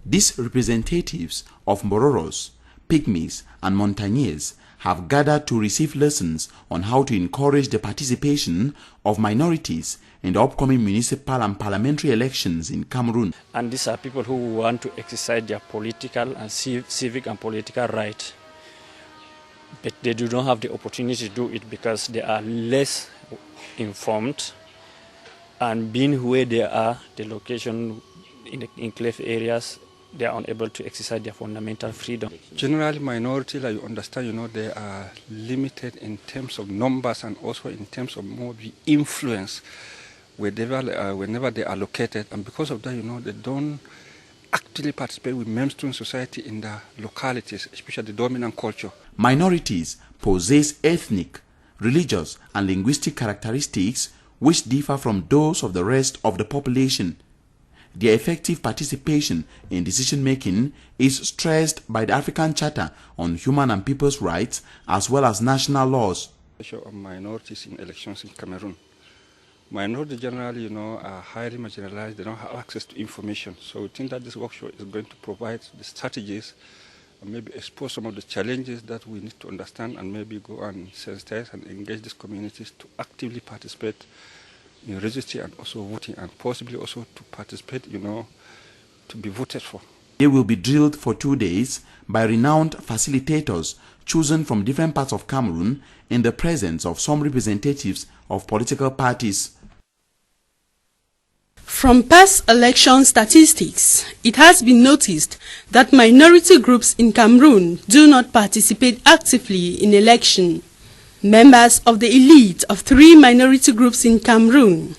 These representatives of Mororos, Pygmies, and Montagnais have gathered to receive lessons on how to encourage the participation of minorities in the upcoming municipal and parliamentary elections in Cameroon. And these are people who want to exercise their political and civic and political right, but they do not have the opportunity to do it because they are less informed, and being where they are, the location in the enclave areas, they are unable to exercise their fundamental freedom. Generally, minority, like you understand, they are limited in terms of numbers and also in terms of more influence whenever they are located. And because of that, they don't actively participate with mainstream society in the localities, especially the dominant culture. Minorities possess ethnic, religious, and linguistic characteristics which differ from those of the rest of the population. Their effective participation in decision-making is stressed by the African Charter on Human and People's Rights as well as national laws. Of minorities in elections in Cameroon. Minorities generally, are highly marginalized. They don't have access to information. So we think that this workshop is going to provide the strategies and maybe expose some of the challenges that we need to understand, and maybe go and sensitize and engage these communities to actively participate in registry and also voting, and possibly also to participate, to be voted for. They will be drilled for 2 days by renowned facilitators chosen from different parts of Cameroon in the presence of some representatives of political parties. From past election statistics, it has been noticed that minority groups in Cameroon do not participate actively in election. Members of the elite of 3 minority groups in Cameroon,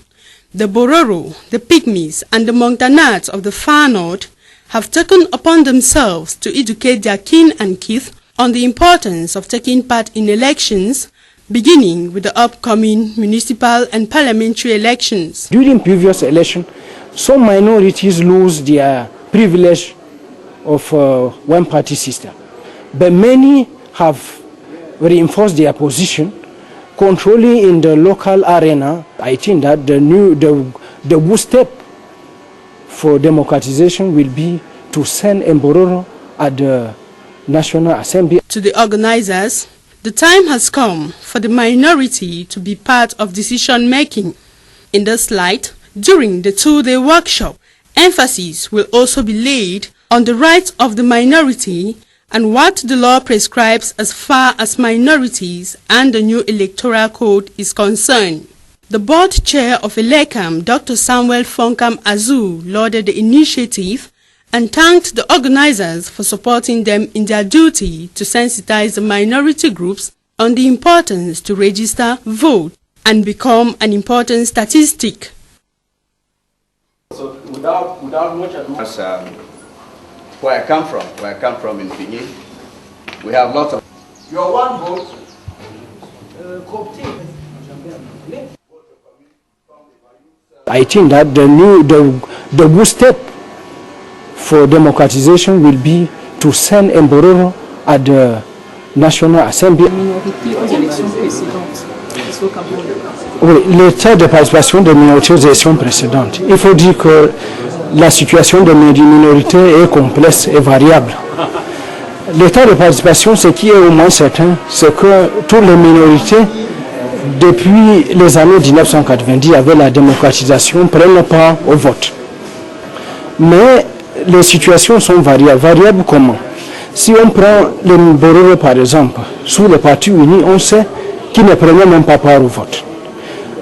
the Bororo, the Pygmies, and the Montagnais of the far north, have taken upon themselves to educate their kin and kith on the importance of taking part in elections, beginning with the upcoming municipal and parliamentary elections. During previous election, some minorities lose their privilege of one-party system, but many have reinforced their position, controlling in the local arena. I think that the good step for democratization will be to send Mbororo at the National Assembly. To the organizers, the time has come for the minority to be part of decision-making. In this light, during the 2-day workshop, emphasis will also be laid on the rights of the minority and what the law prescribes as far as minorities and the new electoral code is concerned. The board chair of ELECAM, Dr. Samuel Fonkam Azu, lauded the initiative and thanked the organizers for supporting them in their duty to sensitize the minority groups on the importance to register, vote, and become an important statistic. So without much ado, where I come from in Pygmy, we have lots of... Your one vote. I think that the good step for democratization will be to send Mbororo at the National Assembly. Oui, le taux de participation des minorités aux élections précédentes. Il faut dire que la situation des minorités est complexe et variable. L'état de participation, ce qui est au moins certain, c'est que toutes les minorités, depuis les années 1990, avec la démocratisation, prennent part au vote. Mais les situations sont variables. Variables comment? Si on prend les Bororo par exemple, sous le Parti uni, on sait qu'ils ne prenaient même pas part au vote.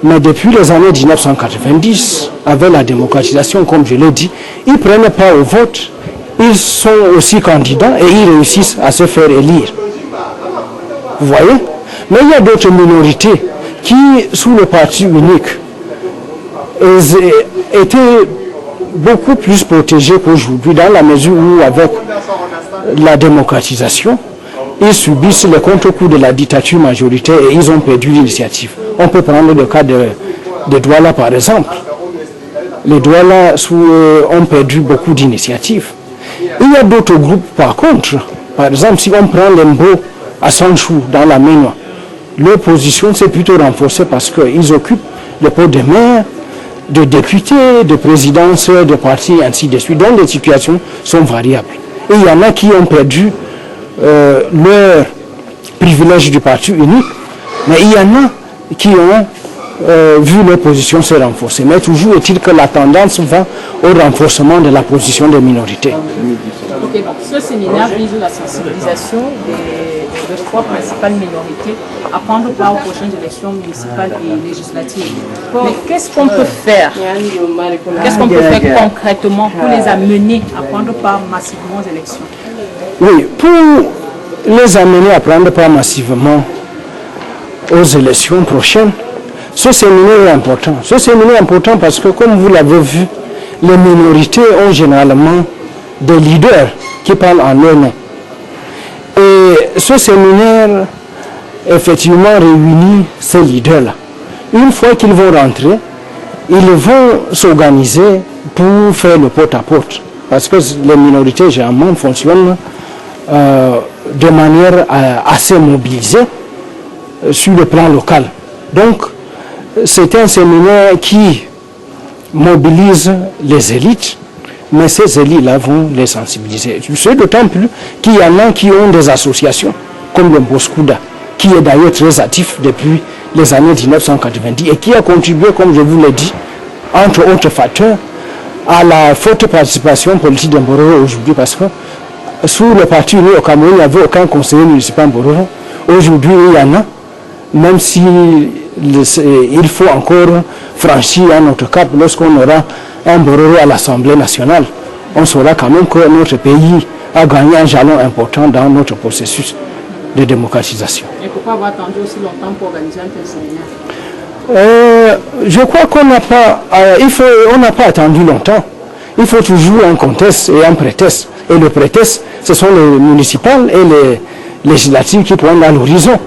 Mais depuis les années 1990, avec la démocratisation, comme je l'ai dit, ils ne prennent pas au vote, ils sont aussi candidats et ils réussissent à se faire élire. Vous voyez? Mais il y a d'autres minorités qui, sous le parti unique, étaient beaucoup plus protégées qu'aujourd'hui, dans la mesure où, avec la démocratisation, ils subissent le contre-coup de la dictature majoritaire et ils ont perdu l'initiative. On peut prendre le cas de Douala par exemple. Les Douala ont perdu beaucoup d'initiatives. Il y a d'autres groupes par contre. Par exemple, si on prend l'Embo à Sanchou dans la Ménois, leur position s'est plutôt renforcée parce qu'ils occupent le poste de maire de députés, de présidences de partis, ainsi de suite. Donc les situations sont variables. Et il y en a qui ont perdu leur privilège du parti unique, mais il y en a qui ont vu leur position se renforcer. Mais toujours est-il que la tendance va au renforcement de la position des minorités. Ok, donc ce séminaire vise la sensibilisation des trois principales minorités à prendre part aux prochaines élections municipales et législatives. Mais qu'est-ce qu'on peut faire? Qu'est-ce qu'on peut faire concrètement pour les amener à prendre part massivement aux élections? Oui, pour les amener à prendre part massivement aux élections prochaines, ce séminaire est important. Ce séminaire est important parce que, comme vous l'avez vu, les minorités ont généralement des leaders qui parlent en leur nom. Et ce séminaire, effectivement, réunit ces leaders-là. Une fois qu'ils vont rentrer, ils vont s'organiser pour faire le porte-à-porte. Parce que les minorités, généralement, fonctionnent de manière assez mobilisée sur le plan local. Donc, c'est un séminaire qui mobilise les élites, mais ces élites-là vont les sensibiliser. C'est d'autant plus qu'il y en a qui ont des associations, comme le Boscouda, qui est d'ailleurs très actif depuis les années 1990 et qui a contribué, comme je vous l'ai dit, entre autres facteurs, à la forte participation politique de Mbororo aujourd'hui, parce que sous le parti uni au Cameroun, il n'y avait aucun conseiller municipal Mbororo. Aujourd'hui, il y en a, même si il faut encore franchir un autre cap lorsqu'on aura un Mbororo à l'Assemblée nationale. On saura quand même que notre pays a gagné un jalon important dans notre processus de démocratisation. Et pourquoi avoir attendu aussi longtemps pour organiser un tel séminaire? Je crois qu'on n'a pas, on n'a pas attendu longtemps. Il faut toujours un contexte et un prétexte. Et le prétexte, ce sont les municipales et les législatives qui pointent à l'horizon.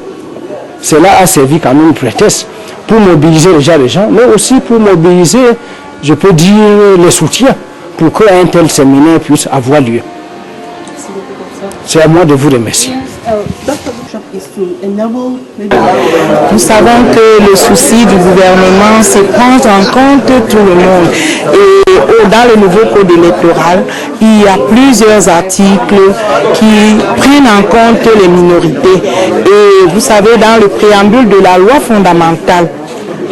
Cela a servi quand même de prétexte pour mobiliser déjà les gens, mais aussi pour mobiliser, je peux dire, les soutiens pour qu'un tel séminaire puisse avoir lieu. C'est à moi de vous remercier. Nous savons que le souci du gouvernement, c'est prendre en compte tout le monde. Et dans le nouveau code électoral, il y a plusieurs articles qui prennent en compte les minorités. Et vous savez, dans le préambule de la loi fondamentale,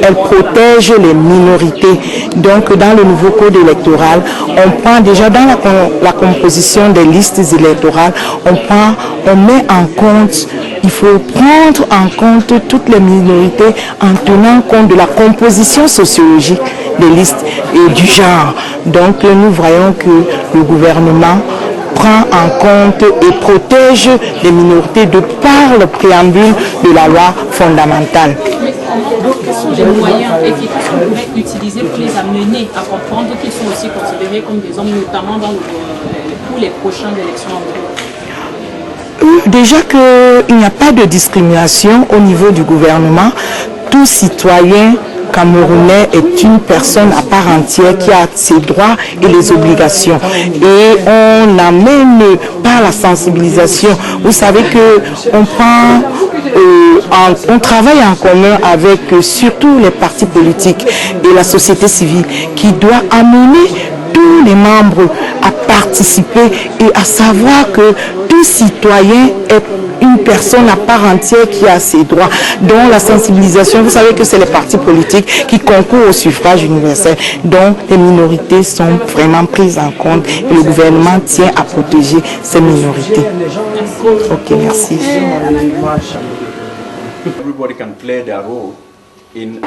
elle protège les minorités. Donc, dans le nouveau code électoral, on prend déjà dans la composition des listes électorales, on met en compte, il faut prendre en compte toutes les minorités en tenant compte de la composition sociologique des listes et du genre. Donc, nous voyons que le gouvernement prend en compte et protège les minorités de par le préambule de la loi fondamentale. Donc, quels sont les moyens efficaces qu'on pourrait utiliser pour les amener à comprendre qu'ils sont aussi considérés comme des hommes, notamment pour les prochaines élections en cours? Déjà qu'il n'y a pas de discrimination au niveau du gouvernement. Tout citoyen camerounais est une personne à part entière qui a ses droits et les obligations. Et on amène par la sensibilisation. Vous savez qu'on on travaille en commun avec surtout les partis politiques et la société civile qui doit amener tous les membres à participer et à savoir que tout citoyen est une personne à part entière qui a ses droits. Donc la sensibilisation, vous savez que c'est les partis politiques qui concourent au suffrage universel. Donc les minorités sont vraiment prises en compte et le gouvernement tient à protéger ces minorités. Ok, merci. Everybody can play their role in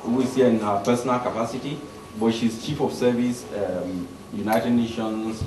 who is here in her personal capacity, but she's Chief of Service, United Nations.